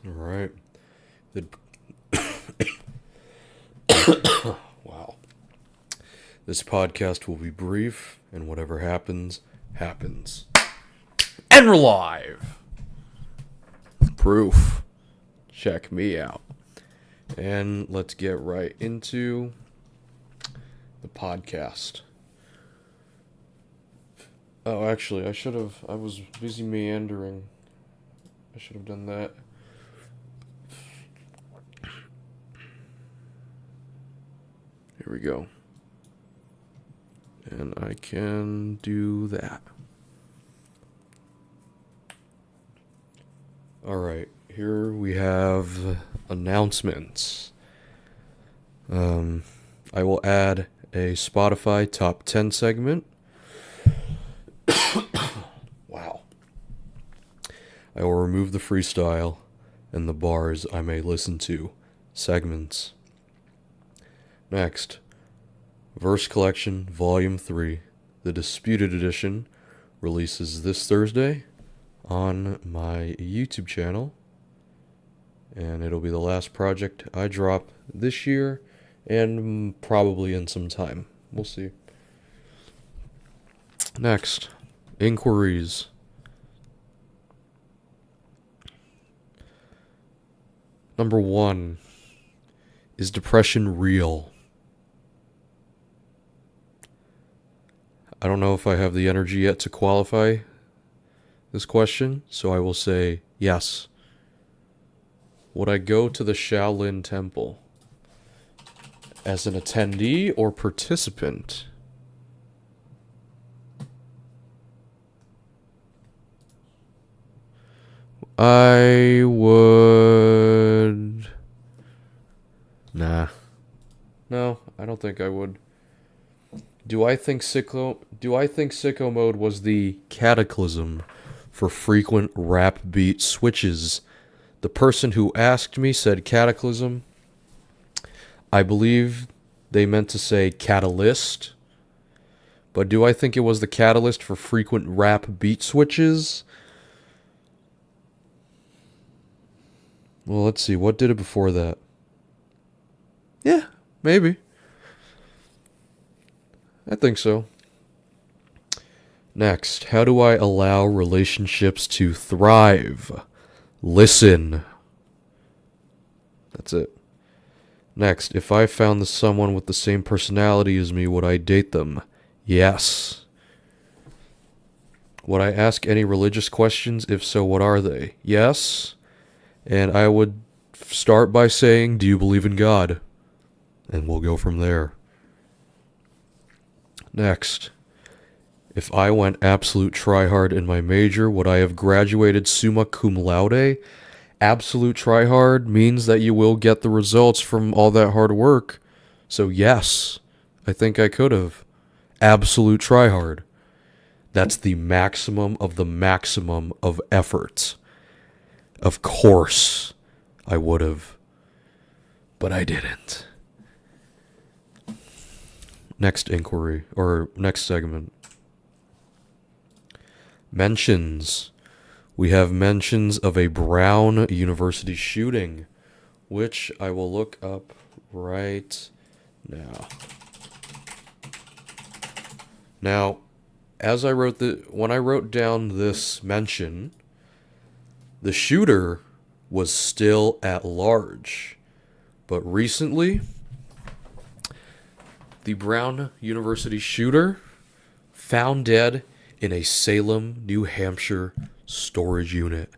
All right. The, wow. This podcast will be brief, and whatever happens, happens. And we're live. Proof. Check me out. And let's get right into the podcast. Oh, actually, I was busy meandering. I should have done that. Here we go. And I can do that. Alright, here we have announcements. I will add a Spotify top 10 segment. Wow. I will remove the freestyle and the bars I may listen to segments. Next, Verse Collection Volume 3, the Disputed Edition, releases this Thursday on my YouTube channel. And it'll be the last project I drop this year and probably in some time. We'll see. Next, Inquiries. Number 1. Is depression real? I don't know if I have the energy yet to qualify this question, so I will say yes. Would I go to the Shaolin Temple as an attendee or participant? I would... Nah. No, I don't think I would. Do I think sicko mode was the cataclysm for frequent rap beat switches? The person who asked me said cataclysm. I believe they meant to say catalyst. But do I think it was the catalyst for frequent rap beat switches? Well, let's see. What did it before that? Yeah, maybe. I think so. Next, how do I allow relationships to thrive? Listen. That's it. Next, if I found someone with the same personality as me, would I date them? Yes. Would I ask any religious questions? If so, what are they? Yes. And I would start by saying, do you believe in God? And we'll go from there. Next, if I went absolute tryhard in my major, would I have graduated summa cum laude? Absolute tryhard means that you will get the results from all that hard work. So yes, I think I could have. Absolute tryhard. That's the maximum of effort. Of course, I would have. But I didn't. Next inquiry, or next segment. Mentions. We have mentions of a Brown University shooting, which I will look up right now. Now, when I wrote down this mention, the shooter was still at large. But recently, the Brown University shooter found dead in a Salem, New Hampshire storage unit.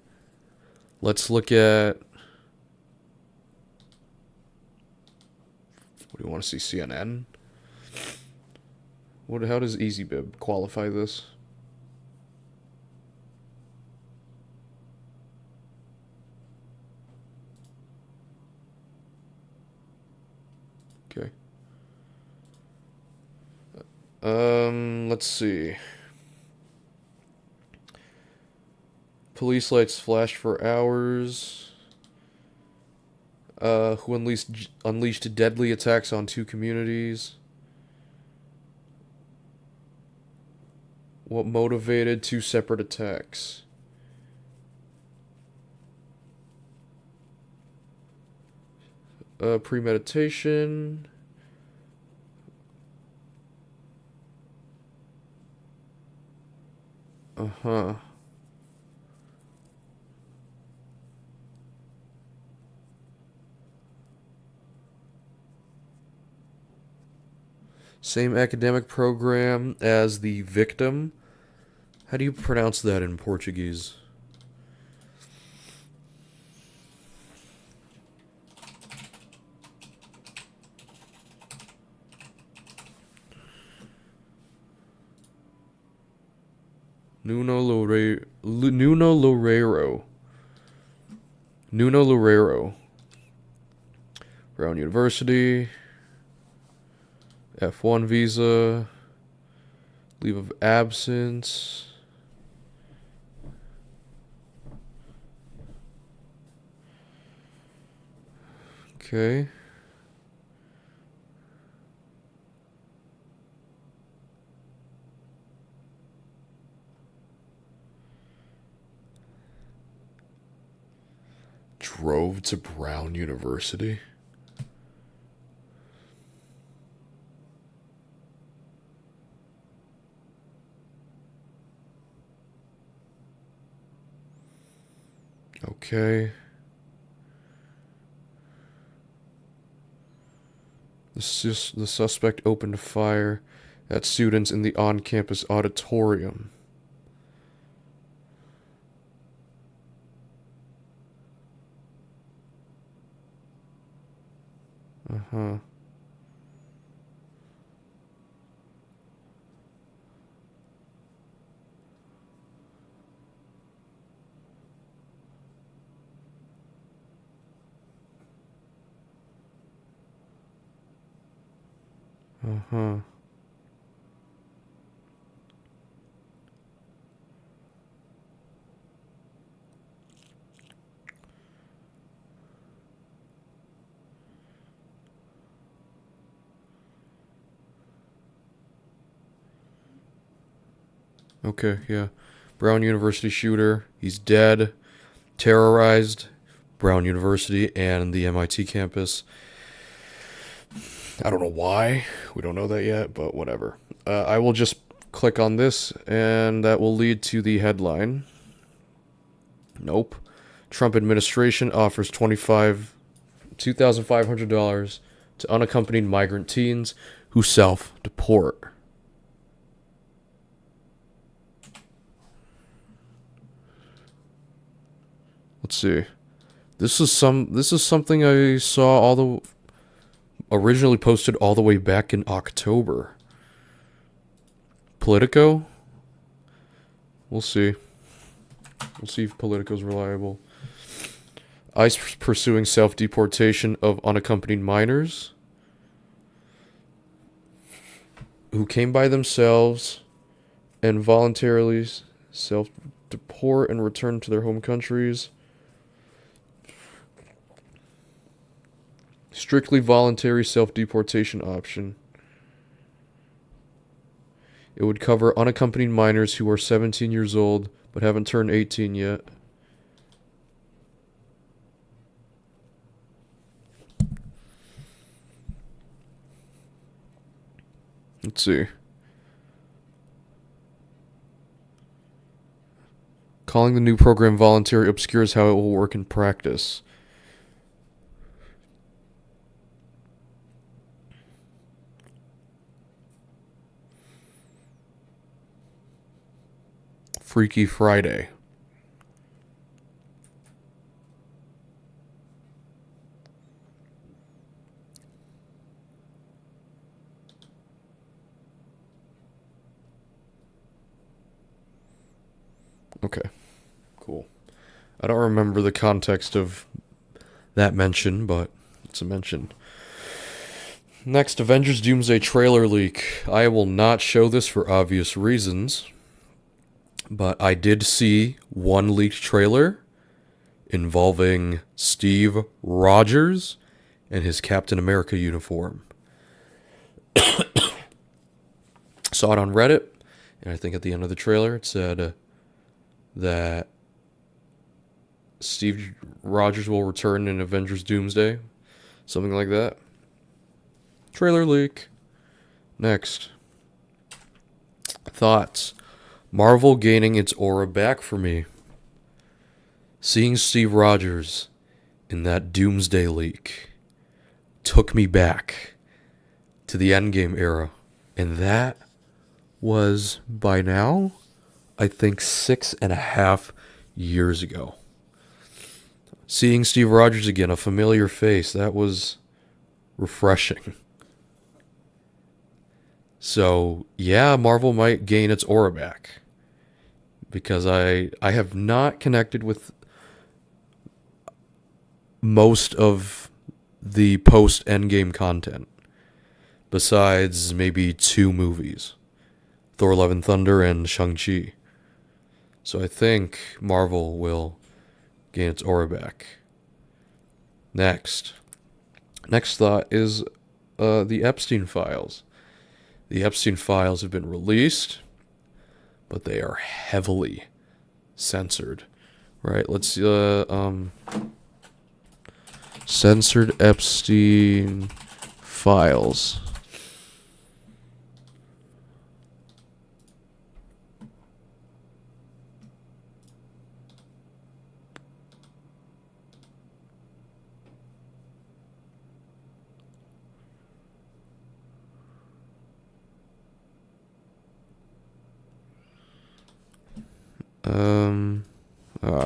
Let's look at... What do you want to see, CNN? How does EasyBib qualify this? Okay. Let's see. Police lights flashed for hours. Who unleashed deadly attacks on 2 communities. What motivated 2 separate attacks? premeditation. Uh-huh. Same academic program as the victim. How do you pronounce that in Portuguese? Nuno Loureiro. Brown University. F1 visa. Leave of absence. Okay. Drove to Brown University. Okay. The suspect opened fire at students in the on-campus auditorium. Uh-huh. Uh-huh. Okay, yeah. Brown University shooter. He's dead. Terrorized Brown University and the MIT campus. I don't know why. We don't know that yet, but whatever. I will just click on this, and that will lead to the headline. Nope. Trump administration offers $2,500 to unaccompanied migrant teens who self-deport. Let's see. This is something I saw originally posted all the way back in October. Politico? We'll see. We'll see if Politico's reliable. ICE pursuing self-deportation of unaccompanied minors who came by themselves and voluntarily self-deport and return to their home countries. Strictly voluntary self-deportation option. It would cover unaccompanied minors who are 17 years old but haven't turned 18 yet. Let's see. Calling the new program voluntary obscures how it will work in practice. Freaky Friday. Okay, cool. I don't remember the context of that mention, but it's a mention. Next, Avengers Doomsday trailer leak. I will not show this for obvious reasons, but I did see one leaked trailer involving Steve Rogers and his Captain America uniform. Saw it on Reddit, and I think at the end of the trailer it said that Steve Rogers will return in Avengers Doomsday. Something like that. Trailer leak. Next. Thoughts. Marvel gaining its aura back for me. Seeing Steve Rogers in that Doomsday leak took me back to the Endgame era. And that was, by now, I think 6.5 years ago. Seeing Steve Rogers again, a familiar face, that was refreshing. So, yeah, Marvel might gain its aura back. Because I have not connected with most of the post-Endgame content. Besides maybe 2 movies. Thor Love and Thunder and Shang-Chi. So I think Marvel will gain its aura back. Next thought is the Epstein files. The Epstein files have been released, but they are heavily censored. Right? Let's censored Epstein files.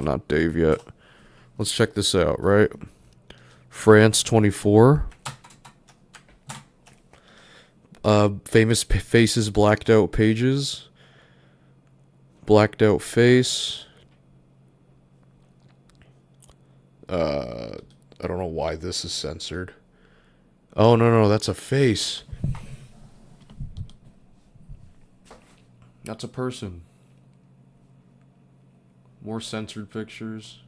Not Dave yet. Let's check this out, right? France 24. Famous faces, blacked out pages. Blacked out face. I don't know why this is censored. Oh, no, that's a face. That's a person. More censored pictures.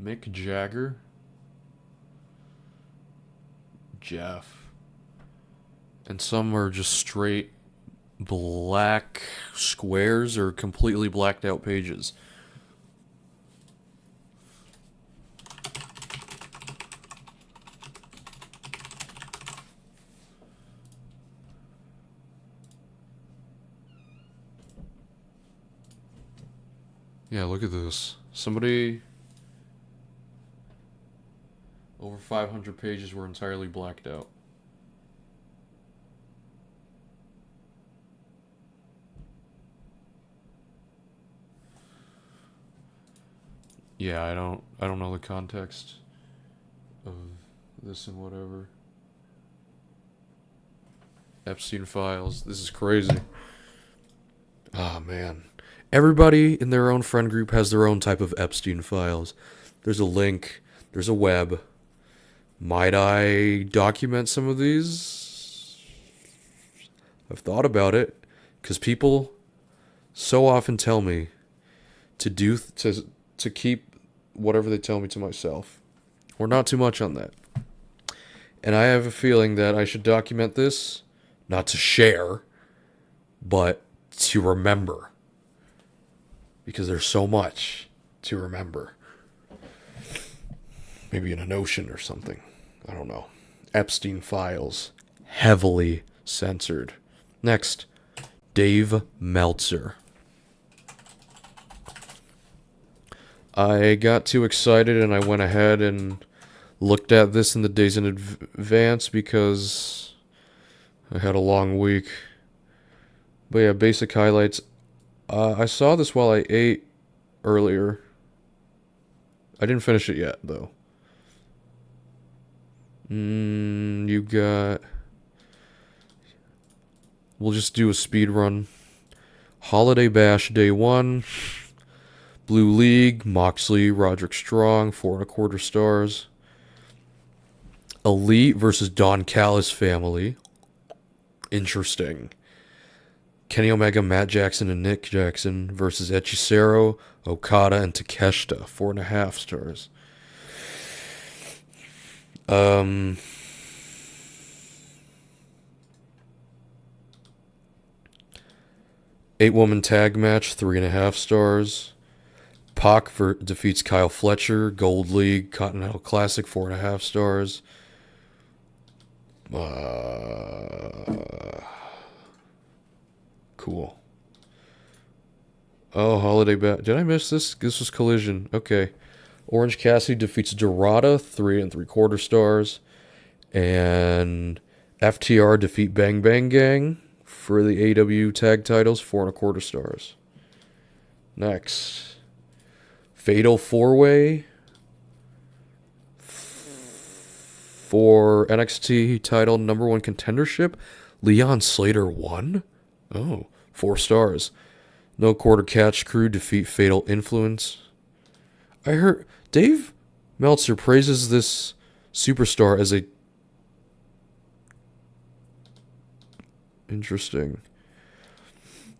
Mick Jagger. Jeff. And some are just straight black squares or completely blacked out pages. Yeah, look at this. Somebody... Over 500 pages were entirely blacked out. Yeah, I don't know the context of this and whatever. Epstein files. This is crazy. Ah, man. Everybody in their own friend group has their own type of Epstein files. There's a link. There's a web. Might I document some of these? I've thought about it. Because people so often tell me to keep whatever they tell me to myself. Or not too much on that. And I have a feeling that I should document this, not to share, but to remember. Because there's so much to remember. Maybe in an ocean or something. I don't know. Epstein files. Heavily censored. Next, Dave Meltzer. I got too excited and I went ahead and looked at this in the days in advance because I had a long week. But yeah, basic highlights. I saw this while I ate earlier. I didn't finish it yet, though. You got... We'll just do a speed run. Holiday Bash Day 1. Blue League, Moxley, Roderick Strong, 4.25 stars. Elite versus Don Callis family. Interesting. Kenny Omega, Matt Jackson, and Nick Jackson versus Hechicero, Okada, and Takeshita. 4.5 stars. 8-woman tag match, 3.5 stars. Pac defeats Kyle Fletcher, Gold League, Continental Classic, 4.5 stars. Cool. Oh, Holiday Bat. Did I miss this? This was Collision. Okay. Orange Cassidy defeats Dorada, 3.75 stars. And FTR defeat Bang Bang Gang for the AW tag titles, 4.25 stars. Next. Fatal 4-Way for NXT title #1 contendership. Leon Slater won? Oh, 4 stars. No Quarter Catch Crew defeat Fatal Influence. I heard Dave Meltzer praises this superstar as a... Interesting.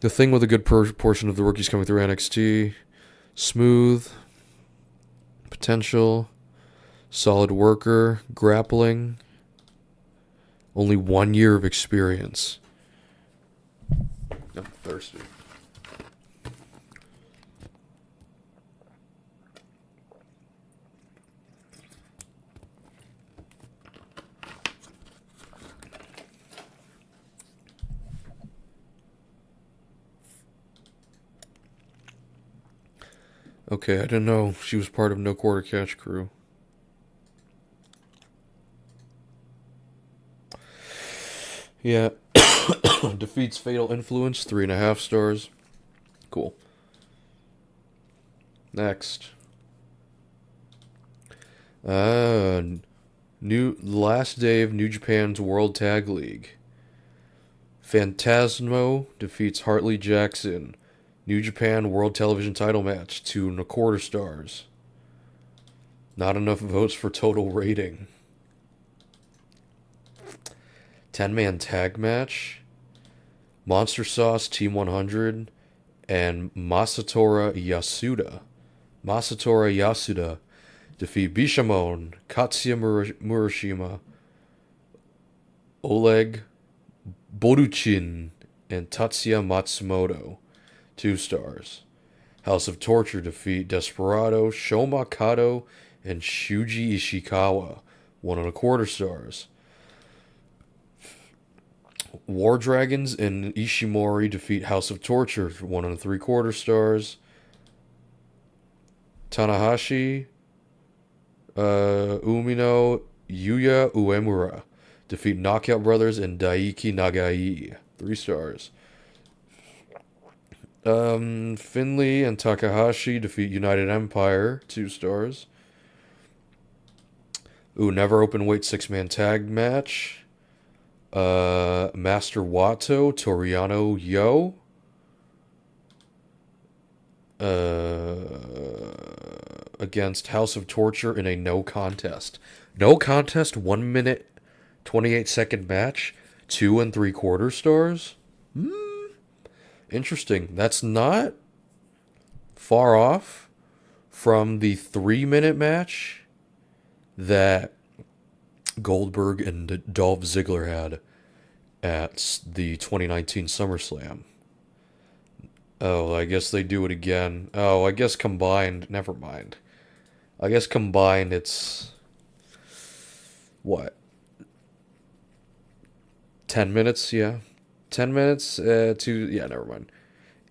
The thing with a good portion of the rookies coming through NXT. Smooth. Potential. Solid worker. Grappling. Only 1 year of experience. I'm thirsty. Okay, I didn't know she was part of No Quarter Catch Crew. Yeah. Defeats Fatal Influence, 3.5 stars. Cool. Next. Last day of New Japan's World Tag League. Phantasmo defeats Hartley Jackson. New Japan World Television title match, 2.25 stars. Not enough votes for total rating. 10-man tag match. Monster Sauce, Team 100, and Masatora Yasuda defeat Bishamon, Katsuya Murashima, Oleg Boruchin, and Tatsuya Matsumoto. 2 stars. House of Torture defeat Desperado, Shoma Kato, and Shuji Ishikawa. 1.25 stars. War Dragons and Ishimori defeat House of Torture. 1.75 stars. Tanahashi, Umino, Yuya Uemura defeat Knockout Brothers and Daiki Nagai. 3 stars. Finley and Takahashi defeat United Empire. 2 stars. Never open weight 6-man tag match. Master Wato, Toriano Yo. Against House of Torture in a no contest. No contest, 1 minute, 28-second match. 2.75 stars. Interesting. That's not far off from the 3-minute match that Goldberg and Dolph Ziggler had at the 2019 SummerSlam. Oh, I guess they do it again. Oh, I guess combined. Never mind. I guess combined it's... What? 10 minutes? Yeah. 10 minutes yeah, never mind.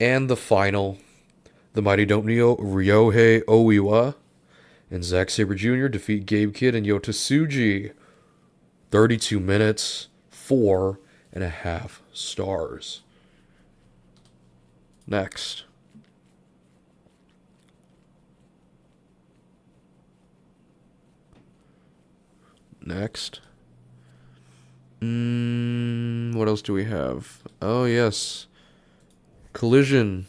And the final, the Mighty Don't Ryohei Oiwa and Zack Sabre Jr. defeat Gabe Kidd and Yota Tsuji. 32 minutes, 4.5 stars. Next. What else do we have? Oh, yes. Collision.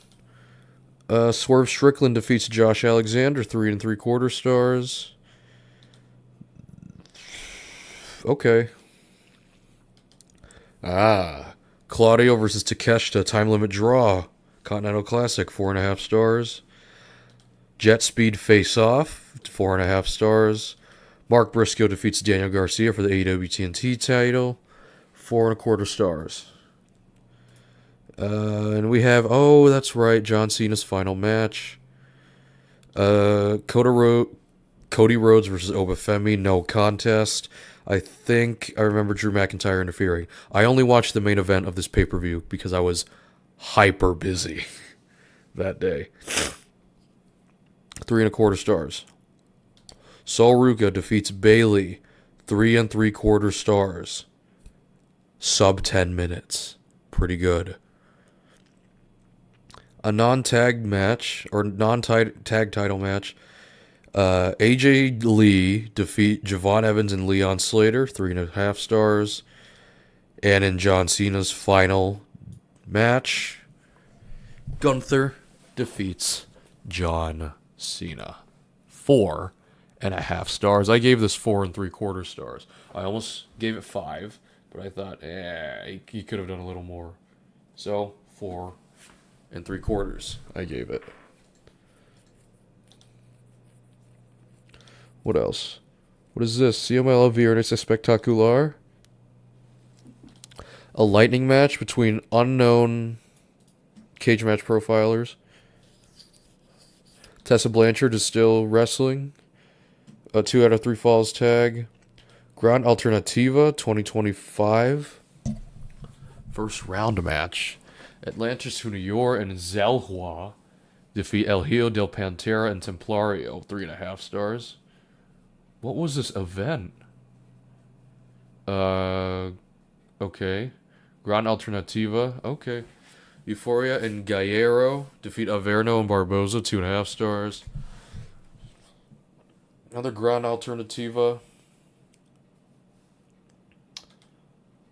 Swerve Strickland defeats Josh Alexander, 3.75 stars. Okay. Claudio versus Takeshita, time limit draw. Continental Classic, 4.5 stars. Jet Speed Face Off, 4.5 stars. Mark Briscoe defeats Daniel Garcia for the AEW TNT title, 4.25 stars. And we have, oh, that's right, John Cena's final match. Cody Rhodes versus Obafemi, no contest. I think I remember Drew McIntyre interfering. I only watched the main event of this pay-per-view because I was hyper busy that day. 3.25 stars. Sol Ruka defeats Bailey. 3.75 stars. Sub 10 minutes. Pretty good. A non-tag match, or non-tag title match. AJ Lee defeat Javon Evans and Leon Slater. 3.5 stars. And in John Cena's final match, Gunther defeats John Cena. 4.5 stars. I gave this 4.75 stars. I almost gave it 5, but I thought, he could have done a little more. So 4.75 I gave it. What else? What is this? CML Viernes Espectacular? A lightning match between unknown cage match profilers. Tessa Blanchard is still wrestling. A 2 out of 3 falls tag. Gran Alternativa 2025. First round match. Atlantis Junior and Zelhua defeat El Hijo del Pantera and Templario. 3.5 stars. What was this event? Okay. Gran Alternativa. Okay. Euphoria and Gallardo defeat Averno and Barboza. 2.5 stars. Another Gran Alternativa.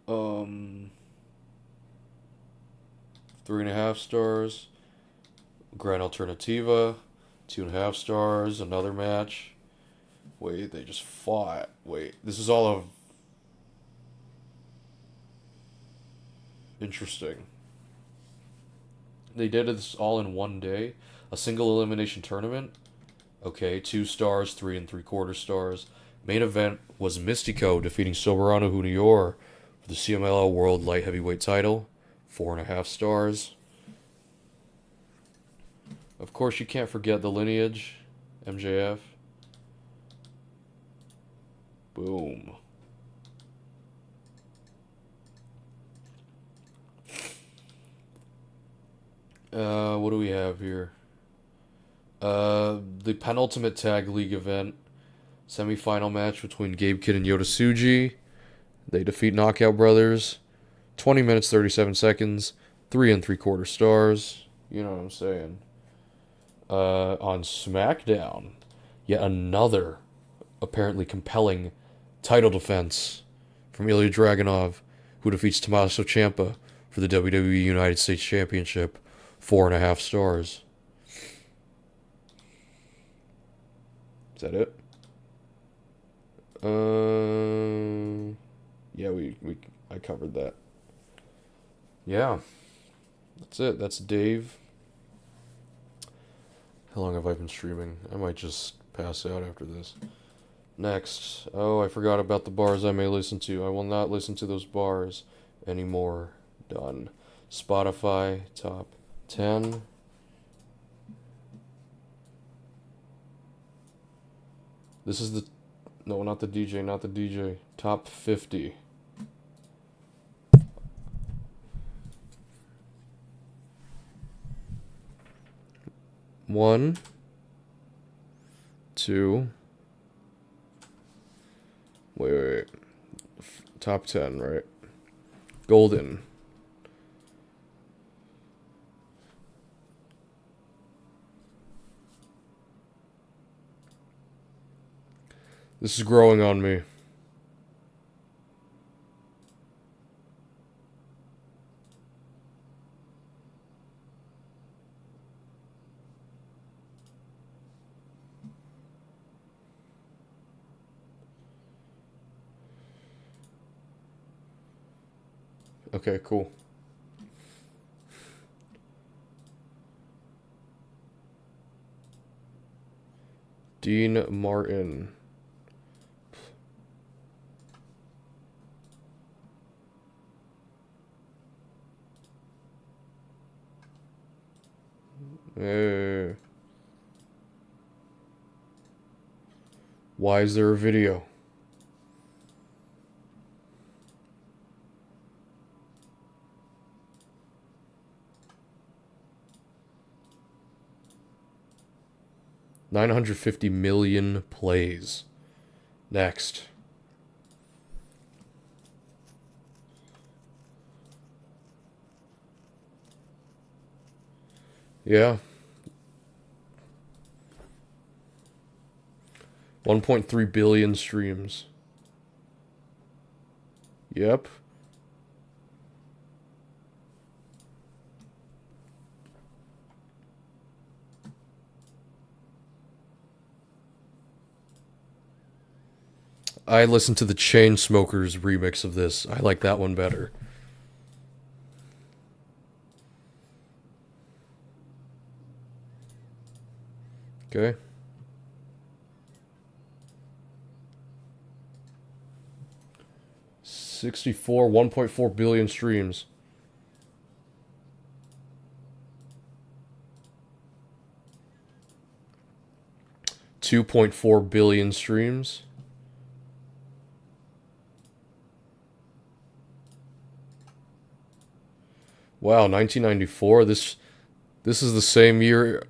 3.5 stars. Gran Alternativa. 2.5 stars. Another match. Wait, they just fought. Wait, this is all of... Interesting. They did this all in one day. A single elimination tournament. Okay, 2 stars, 3.75 stars. Main event was Mystico defeating Soberano Junior for the CMLL World Light Heavyweight title. 4.5 stars. Of course, you can't forget the lineage. MJF. Boom. What do we have here? The penultimate tag league event. Semi-final match between Gabe Kidd and Yota Tsuji. They defeat Knockout Brothers. 20 minutes, 37 seconds. 3.75 stars. You know what I'm saying. On SmackDown, yet another apparently compelling title defense from Ilya Dragunov, who defeats Tommaso Ciampa for the WWE United States Championship. 4.5 stars. Is that it? Yeah, I covered that. Yeah. That's it. That's Dave. How long have I been streaming? I might just pass out after this. Next. Oh, I forgot about the bars I may listen to. I will not listen to those bars anymore. Done. Spotify top 10. This is the... No, not the DJ, not the DJ. Top 50. One, two. Wait. Top 10, right? Golden. This is growing on me. Okay, cool. Dean Martin. Why is there a video? $950 million plays. Next. Yeah. 1.3 billion streams. Yep. I listened to the Chainsmokers remix of this. I like that one better. Okay. 64, 1.4 billion streams. $2.4 billion streams. Wow, 1994. This is the same year.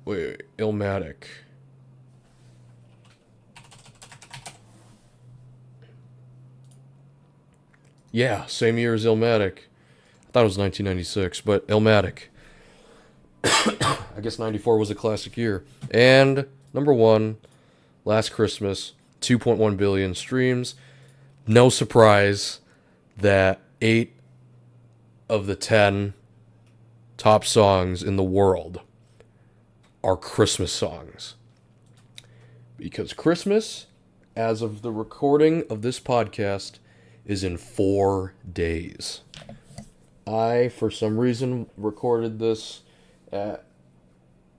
Wait, Illmatic. Yeah, same year as Illmatic. I thought it was 1996, but Illmatic. I guess 94 was a classic year. And number one, Last Christmas, 2.1 billion streams. No surprise that 8 of the 10 top songs in the world are Christmas songs. Because Christmas, as of the recording of this podcast, is in 4 days. I, for some reason, recorded this at...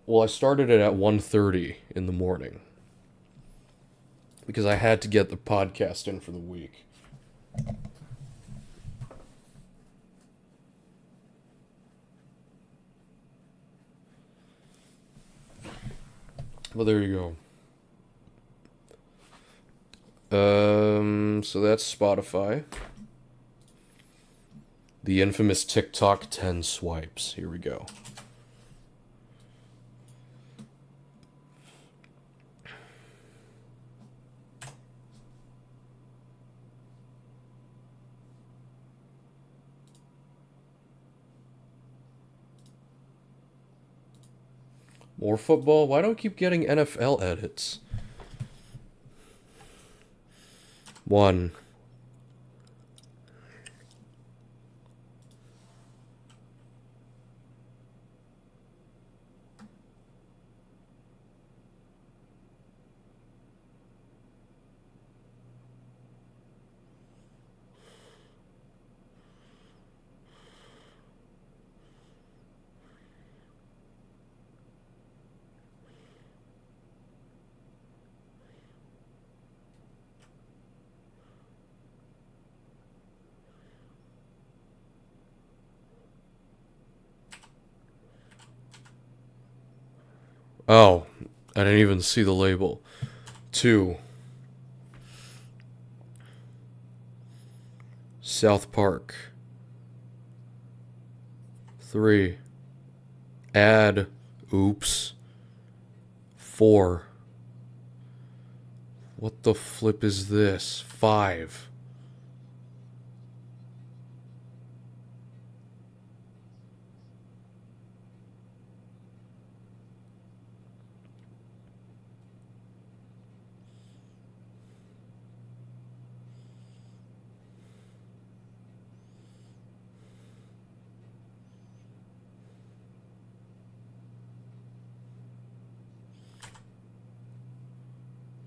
Well, I started it at 1:30 in the morning. Because I had to get the podcast in for the week. Well, there you go. So that's Spotify. The infamous TikTok 10 swipes. Here we go. More football? Why don't I keep getting NFL edits? 1. Oh, I didn't even see the label. 2. South Park. 3. Add. Oops. 4. What the flip is this? 5.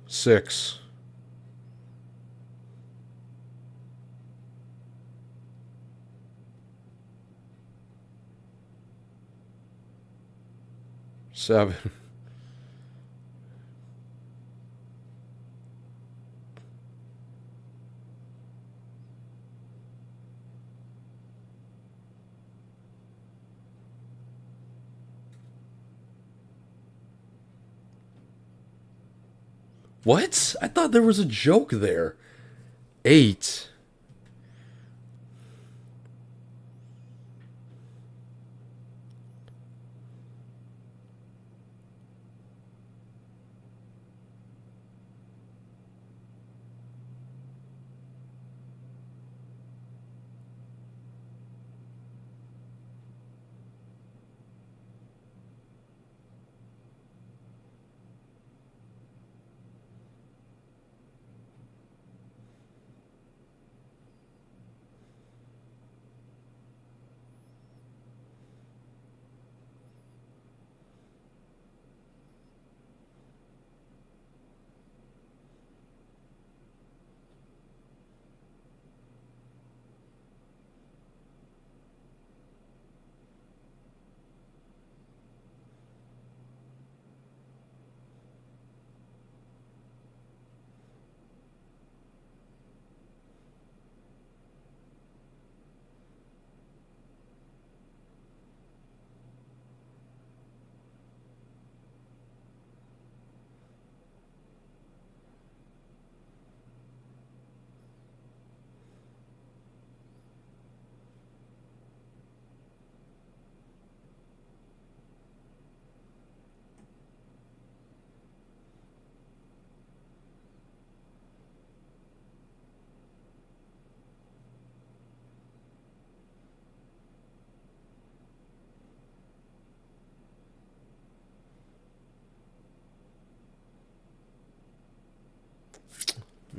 Six. Seven. What? I thought there was a joke there. 8.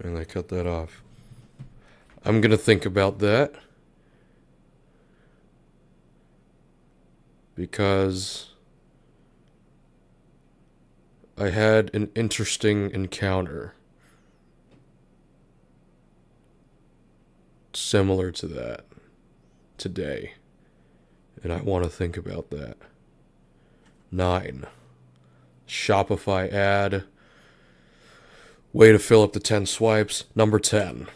Man, I cut that off. I'm gonna think about that. Because I had an interesting encounter similar to that today. And I want to think about that. 9. Shopify ad. Way to fill up the 10 swipes. Number 10.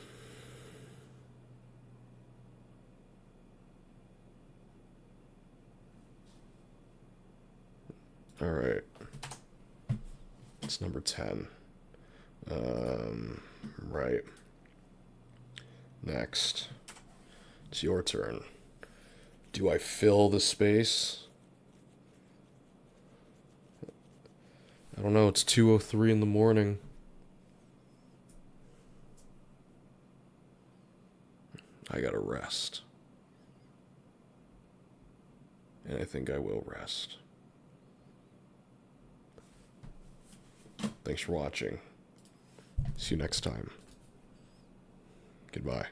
Alright. It's number 10. Right. Next. It's your turn. Do I fill the space? I don't know. It's 2:03 in the morning. I gotta rest. And I think I will rest. Thanks for watching. See you next time. Goodbye.